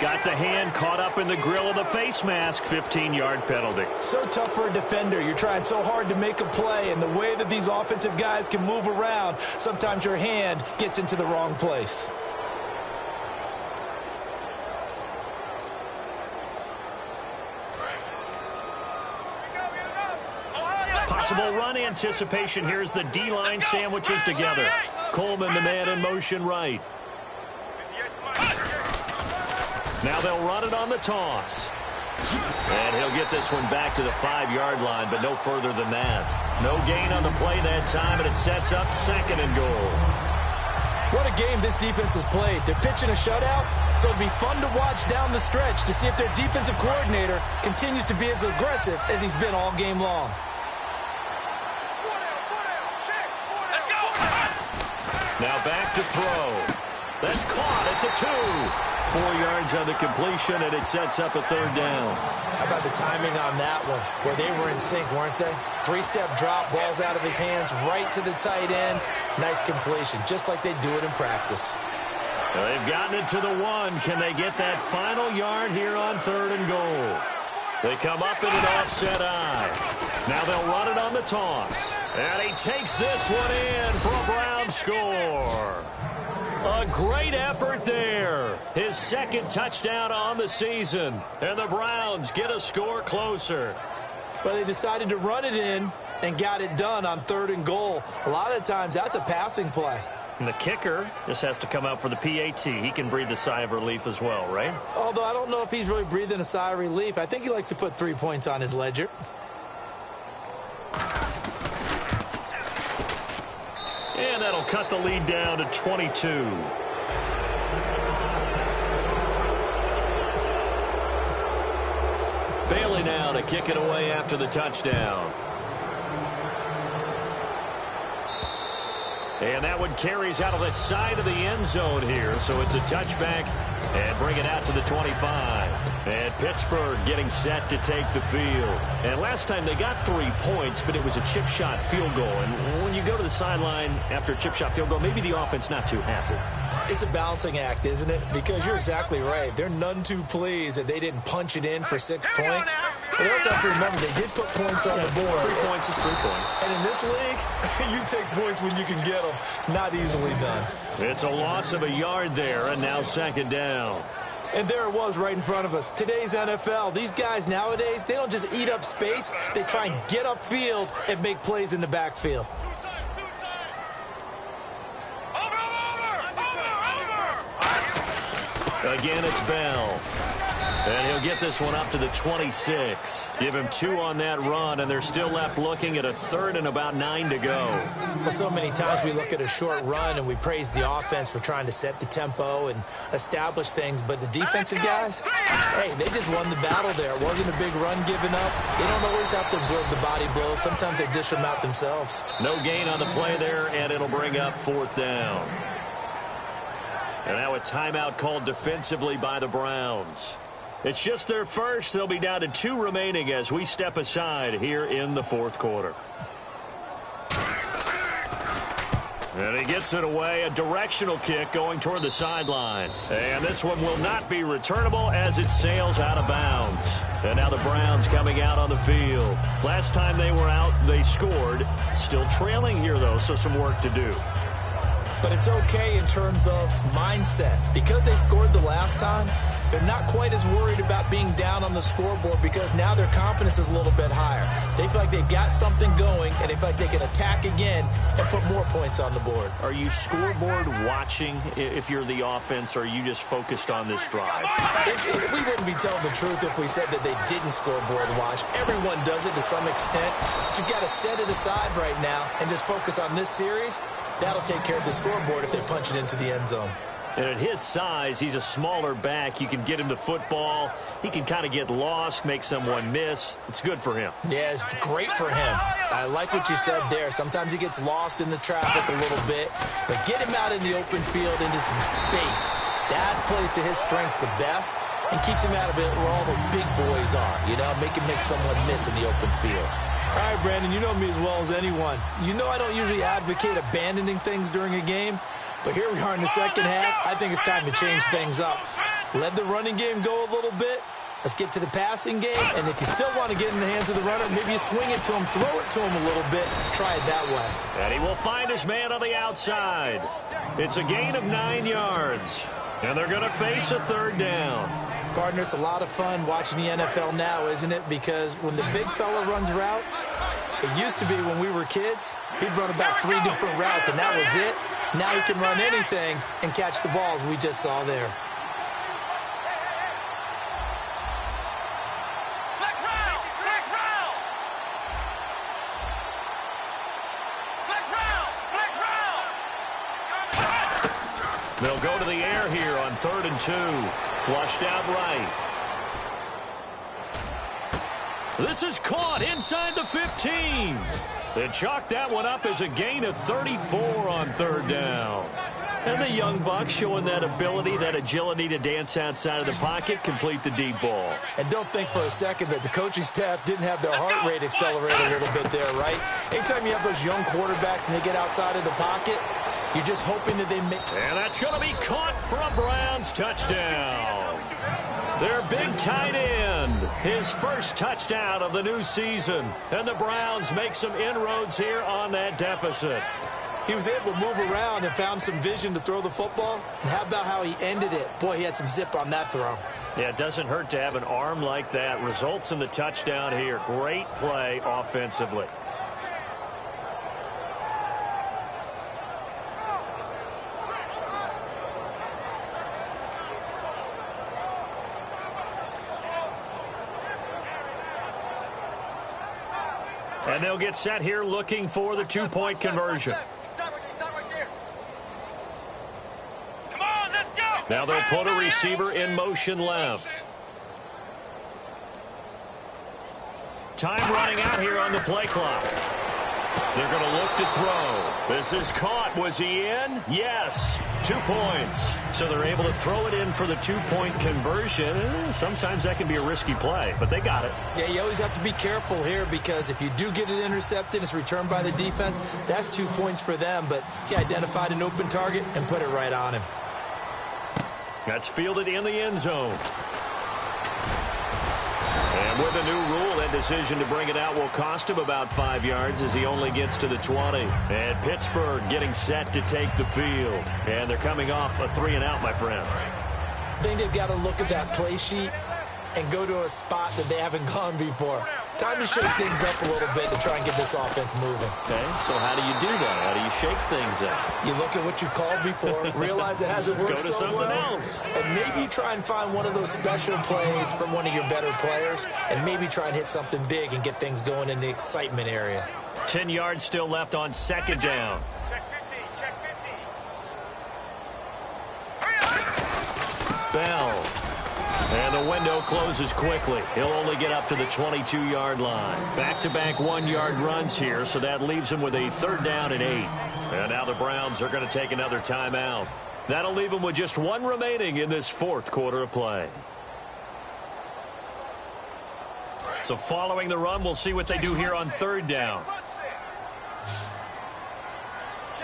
Got the hand caught up in the grill of the face mask, 15-yard penalty.
So tough for a defender. You're trying so hard to make a play, and the way that these offensive guys can move around, sometimes your hand gets into the wrong place.
Possible run anticipation here as the D-line sandwiches together. Coleman, the man in motion right. Now they'll run it on the toss. And he'll get this one back to the 5-yard line, but no further than that. No gain on the play that time, and it sets up 2nd and goal.
What a game this defense has played. They're pitching a shutout, so it'll be fun to watch down the stretch to see if their defensive coordinator continues to be as aggressive as he's been all game long.
Now back to throw. That's caught at the 2. 4 yards on the completion, and it sets up a 3rd down.
How about the timing on that one, where they were in sync, weren't they? 3-step drop, balls out of his hands, right to the tight end. Nice completion, just like they do it in practice.
Well, they've gotten it to the 1. Can they get that final yard here on 3rd and goal? They come up in an offset eye. Now they'll run it on the toss. And he takes this one in for a Brown score. A great effort there. His 2nd touchdown on the season. And the Browns get a score closer.
But they decided to run it in and got it done on 3rd and goal. A lot of times that's a passing play.
And the kicker just has to come out for the PAT. He can breathe a sigh of relief as well, right?
Although I don't know if he's really breathing a sigh of relief. I think he likes to put 3 points on his ledger.
And that'll cut the lead down to 22. Bailey now to kick it away after the touchdown. And that one carries out of the side of the end zone here. So it's a touchback and bring it out to the 25. And Pittsburgh getting set to take the field. And last time they got 3 points, but it was a chip shot field goal. And when you go to the sideline after a chip shot field goal, maybe the offense not too happy.
It's a balancing act, isn't it? Because you're exactly right. They're none too pleased that they didn't punch it in for 6 points. But they also have to remember they did put points on the board.
3 points is 3 points.
And in this league, you take points when you can get them. Not easily done.
It's a loss of a yard there, and now 2nd down.
And there it was right in front of us. Today's NFL, these guys nowadays, they don't just eat up space. They try and get upfield and make plays in the backfield.
Again, it's Bell. And he'll get this one up to the 26. Give him 2 on that run, and they're still left looking at a 3rd and about 9 to go.
Well, so many times we look at a short run and we praise the offense for trying to set the tempo and establish things, but the defensive guys, hey, they just won the battle there. It wasn't a big run given up. They don't always have to absorb the body blows. Sometimes they dish them out themselves.
No gain on the play there, and it'll bring up 4th down. And now a timeout called defensively by the Browns. It's just their first. They'll be down to 2 remaining as we step aside here in the 4th quarter. And he gets it away, a directional kick going toward the sideline. And this one will not be returnable as it sails out of bounds. And now the Browns coming out on the field. Last time they were out, they scored. Still trailing here, though, so some work to do.
But it's okay in terms of mindset. Because they scored the last time, they're not quite as worried about being down on the scoreboard because now their confidence is a little bit higher. They feel like they've got something going, and they feel like they can attack again and put more points on the board.
Are you scoreboard watching if you're the offense, or are you just focused on this drive?
We wouldn't be telling the truth if we said that they didn't scoreboard watch. Everyone does it to some extent. But you've got to set it aside right now and just focus on this series. That'll take care of the scoreboard if they punch it into the end zone.
And at his size, he's a smaller back. You can get him the football. He can kind of get lost, make someone miss. It's good for him.
Yeah, it's great for him. I like what you said there. Sometimes he gets lost in the traffic a little bit. But get him out in the open field into some space. That plays to his strengths the best. and keeps him out of it where all the big boys are, you know, make someone miss in the open field. All right, Brandon, you know me as well as anyone. You know I don't usually advocate abandoning things during a game, but here we are in the second half. I think it's time to change things up. Let the running game go a little bit. Let's get to the passing game, and if you still want to get in the hands of the runner, maybe you swing it to him, throw it to him a little bit, try it that way.
And he will find his man on the outside. It's a gain of 9 yards, and they're going to face a third down.
Partner, it's a lot of fun watching the NFL now, isn't it? Because when the big fella runs routes, it used to be when we were kids, he'd run about 3 different routes, and that was it. Now he can run anything and catch the balls we just saw there.
They'll go to the air here on 3rd and 2. Flushed out right. This is caught inside the 15. They chalk that one up as a gain of 34 on 3rd down. And the young buck showing that ability, that agility to dance outside of the pocket, complete the deep ball.
And don't think for a second that the coaching staff didn't have their heart rate accelerate a little bit there, right? Anytime you have those young quarterbacks and they get outside of the pocket, you're just hoping that they make...
And that's going to be caught for a Browns touchdown. Their big tight end, his first touchdown of the new season. And the Browns make some inroads here on that deficit.
He was able to move around and found some vision to throw the football. And how about how he ended it? Boy, he had some zip on that throw.
Yeah, it doesn't hurt to have an arm like that. Results in the touchdown here. Great play offensively. And they'll get set here looking for the 2-point conversion.
Come on, let's go.
Now they'll put a receiver in motion left. Time running out here on the play clock. They're going to look to throw. This is caught. Was he in? Yes. 2 points. So they're able to throw it in for the 2-point conversion. Sometimes that can be a risky play, but they got it.
Yeah, you always have to be careful here because if you do get it intercepted, it's returned by the defense, that's 2 points for them. But he identified an open target and put it right on him.
That's fielded in the end zone. And with a new rule, that decision to bring it out will cost him about 5 yards as he only gets to the 20. And Pittsburgh getting set to take the field. And they're coming off a 3-and-out, my friend.
I think they've got to look at that play sheet and go to a spot that they haven't gone before. Time to shake things up a little bit to try and get this offense moving.
Okay, so how do you do that? How do you shake things up?
You look at what you've called before, realize it hasn't worked
Go to
so
something
well,
else.
and maybe try and find one of those special plays from one of your better players, and maybe try and hit something big and get things going in the excitement area.
10 yards still left on 2nd down.
Check 50, check 50. Hurry up.
Bell. And the window closes quickly. He'll only get up to the 22-yard line. Back-to-back 1-yard runs here, so that leaves him with a 3rd down and 8. And now the Browns are going to take another timeout. That'll leave them with just 1 remaining in this 4th quarter of play. So following the run, we'll see what they do here on 3rd down.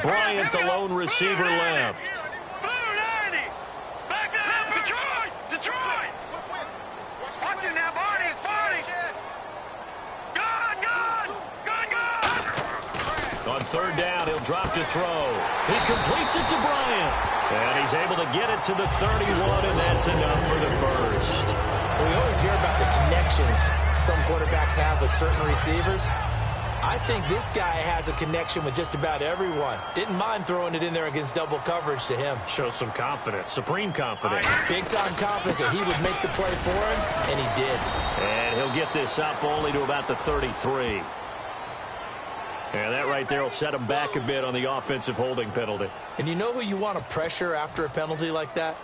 Bryant, the lone receiver, left. On 3rd down, he'll drop to throw. He completes it to Bryant. And he's able to get it to the 31, and that's enough for the first.
We always hear about the connections some quarterbacks have with certain receivers. I think this guy has a connection with just about everyone. Didn't mind throwing it in there against double coverage to him.
Shows some confidence, supreme confidence.
Big-time confidence that he would make the play for him, and he did.
And he'll get this up only to about the 33. And that right there will set him back a bit on the offensive holding penalty.
And you know who you want to pressure after a penalty like that?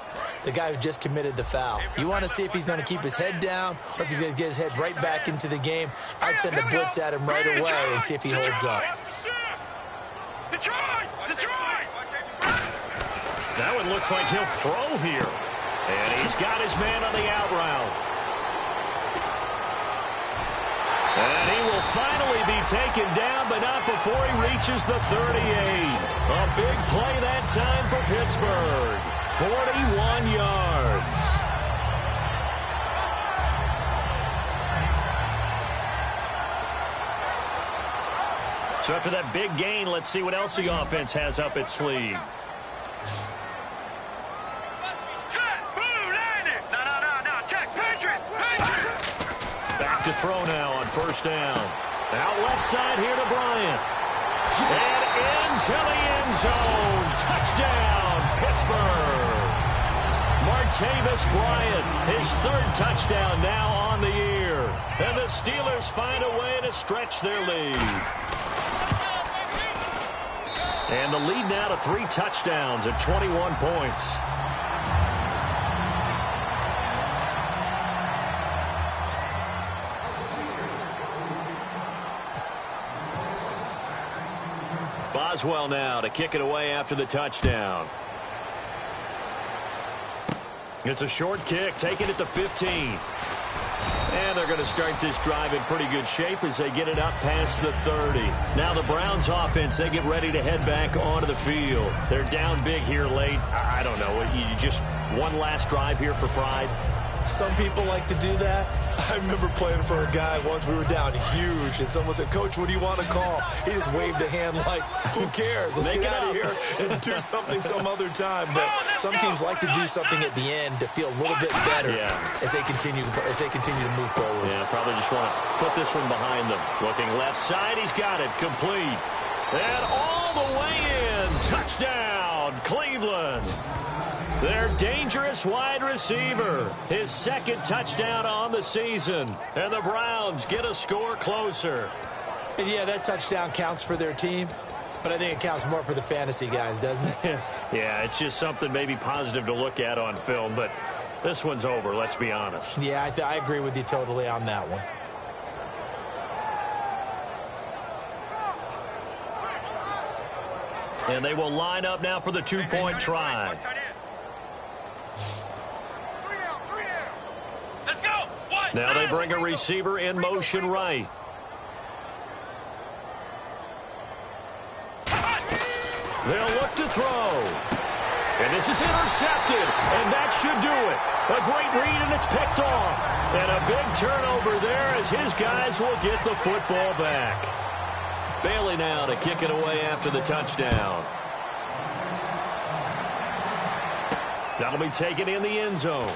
The guy who just committed the foul. You want to see if he's going to keep his head down or if he's going to get his head right back into the game. I'd send a blitz at him right away and see if he holds up.
That one looks like he'll throw here. And he's got his man on the out route. And he will finally be taken down, but not before he reaches the 38. A big play that time for Pittsburgh. 41 yards. So after that big gain, let's see what else the offense has up its sleeve. Back to throw now on first down. Out left side here to Bryant. And into the end zone. Touchdown, Pittsburgh. Martavis Bryant, his third touchdown now on the year. And the Steelers find a way to stretch their lead. And the lead now to 3 touchdowns at 21 points. Boswell now to kick it away after the touchdown. It's a short kick, taking it to 15. And they're going to start this drive in pretty good shape as they get it up past the 30. Now the Browns offense, they get ready to head back onto the field. They're down big here late. I don't know. You just one last drive here for pride.
Some people like to do that. I remember playing for a guy once. We were down huge, and someone said, "Coach, what do you want to call?" He just waved a hand like, "Who cares? Let's get out of here and do something some other time." But some teams like to do something at the end to feel a little bit better as they continue to move forward.
Yeah, probably just want to put this one behind them. Looking left side, he's got it complete, and all the way in. Touchdown, Cleveland. Their dangerous wide receiver, his second touchdown on the season. And the Browns get a score closer.
And yeah, that touchdown counts for their team, but I think it counts more for the fantasy guys, doesn't it?
Yeah, it's just something maybe positive to look at on film, but this one's over, let's be honest.
Yeah, I agree with you totally on that one.
And they will line up now for the two-point try. Now they bring a receiver in motion right. They'll look to throw. And this is intercepted. And that should do it. A great read, and it's picked off. And a big turnover there as his guys will get the football back. Bailey now to kick it away after the touchdown. That'll be taken in the end zone.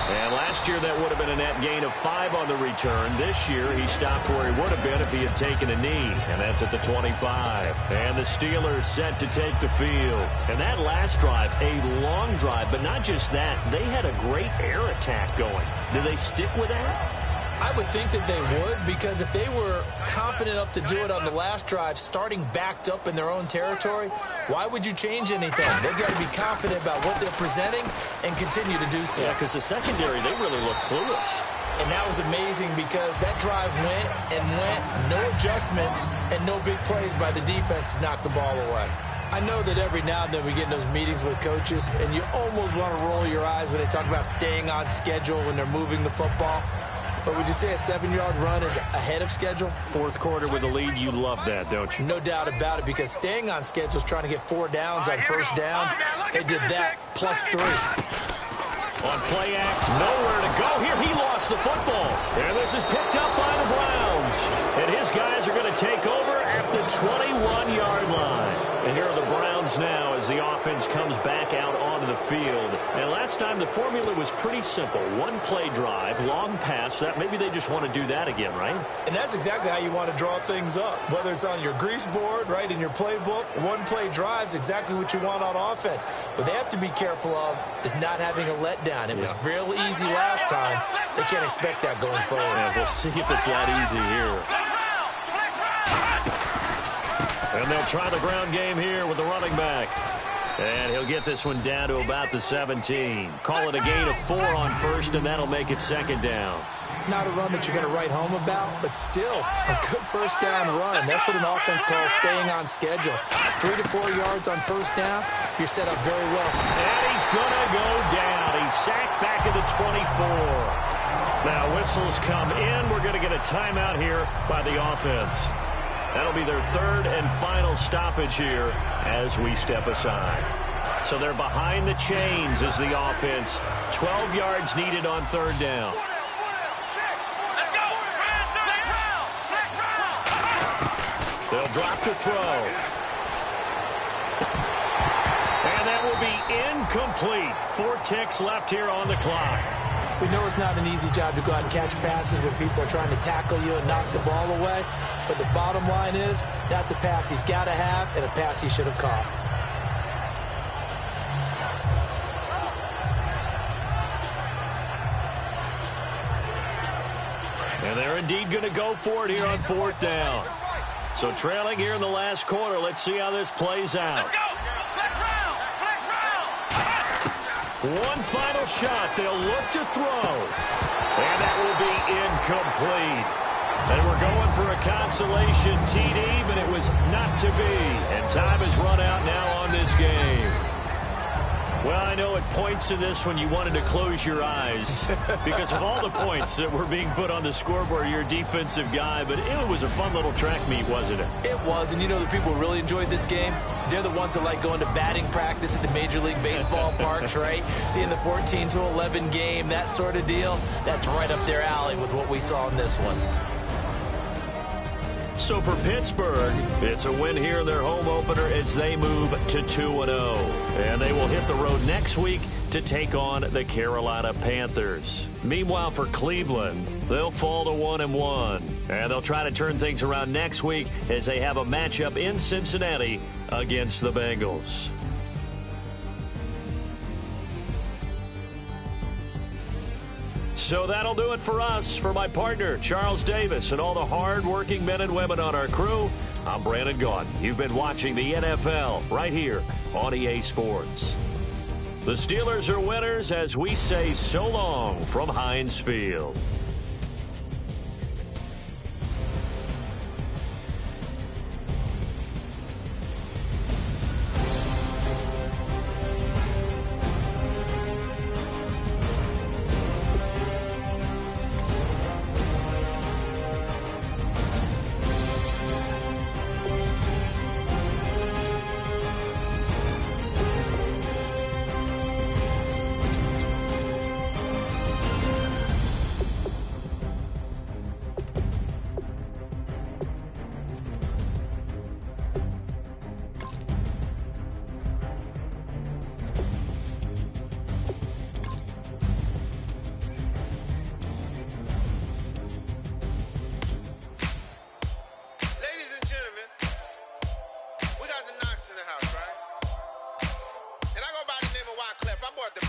And last year that would have been a net gain of 5 on the return. This year he stopped where he would have been if he had taken a knee. And that's at the 25. And the Steelers set to take the field. And that last drive, a long drive, but not just that. They had a great air attack going. Do they stick with that?
I would think that they would, because if they were confident enough to do it on the last drive, starting backed up in their own territory, why would you change anything? They've got to be confident about what they're presenting and continue to do so.
Yeah, because the secondary, they really look clueless.
And that was amazing because that drive went and went, no adjustments, and no big plays by the defense to knock the ball away. I know that every now and then we get in those meetings with coaches, and you almost want to roll your eyes when they talk about staying on schedule when they're moving the football. But would you say a 7-yard run is ahead of schedule?
Fourth quarter with a lead, you love that, don't you?
No doubt about it, because staying on schedule is trying to get 4 downs on first down. They did that plus 3.
On play act, nowhere to go. Here, he lost the football. And this is picked up by the Browns. And his guys are going to take over at the 21-yard line. And here are the Browns now as the offense comes back out onto the field. And last time the formula was pretty simple. One play drive, long pass. That maybe they just want to do that again, right?
And that's exactly how you want to draw things up. Whether it's on your grease board, right, in your playbook, one play drive is exactly what you want on offense. What they have to be careful of is not having a letdown. It was real easy last time. They can't expect that going forward.
Yeah, we'll see if it's that easy here. And they'll try the ground game here with the running back. And he'll get this one down to about the 17. Call it a gain of 4 on first, and that'll make it second down.
Not a run that you're going to write home about, but still a good first down run. That's what an offense calls staying on schedule. 3 to 4 yards on first down, you're set up very well.
And he's going to go down. He's sacked back at the 24. Now whistles come in. We're going to get a timeout here by the offense. That'll be their third and final stoppage here as we step aside. So they're behind the chains as the offense. 12 yards needed on third down. They'll drop to throw. And that will be incomplete. 4 ticks left here on the clock.
We know it's not an easy job to go out and catch passes when people are trying to tackle you and knock the ball away. But the bottom line is, that's a pass he's got to have and a pass he should have caught.
And they're indeed going to go for it here on fourth down. So trailing here in the last quarter. Let's see how this plays out. One final shot. They'll look to throw. And that will be incomplete. And we're going for a consolation TD, but it was not to be. And time has run out now on this game. Well, I know at points in this one you wanted to close your eyes because of all the points that were being put on the scoreboard. You're a defensive guy, but it was a fun little track meet, wasn't it?
It was, and you know the people who really enjoyed this game? They're the ones that like going to batting practice at the Major League Baseball parks, right? Seeing the 14-11 game, that sort of deal, that's right up their alley with what we saw in this one.
So for Pittsburgh, it's a win here in their home opener as they move to 2-0. And they will hit the road next week to take on the Carolina Panthers. Meanwhile, for Cleveland, they'll fall to 1-1. And they'll try to turn things around next week as they have a matchup in Cincinnati against the Bengals. So that'll do it for us. For my partner, Charles Davis, and all the hard-working men and women on our crew, I'm Brandon Gaudin. You've been watching the NFL right here on EA Sports. The Steelers are winners as we say so long from Heinz Field.
I bought the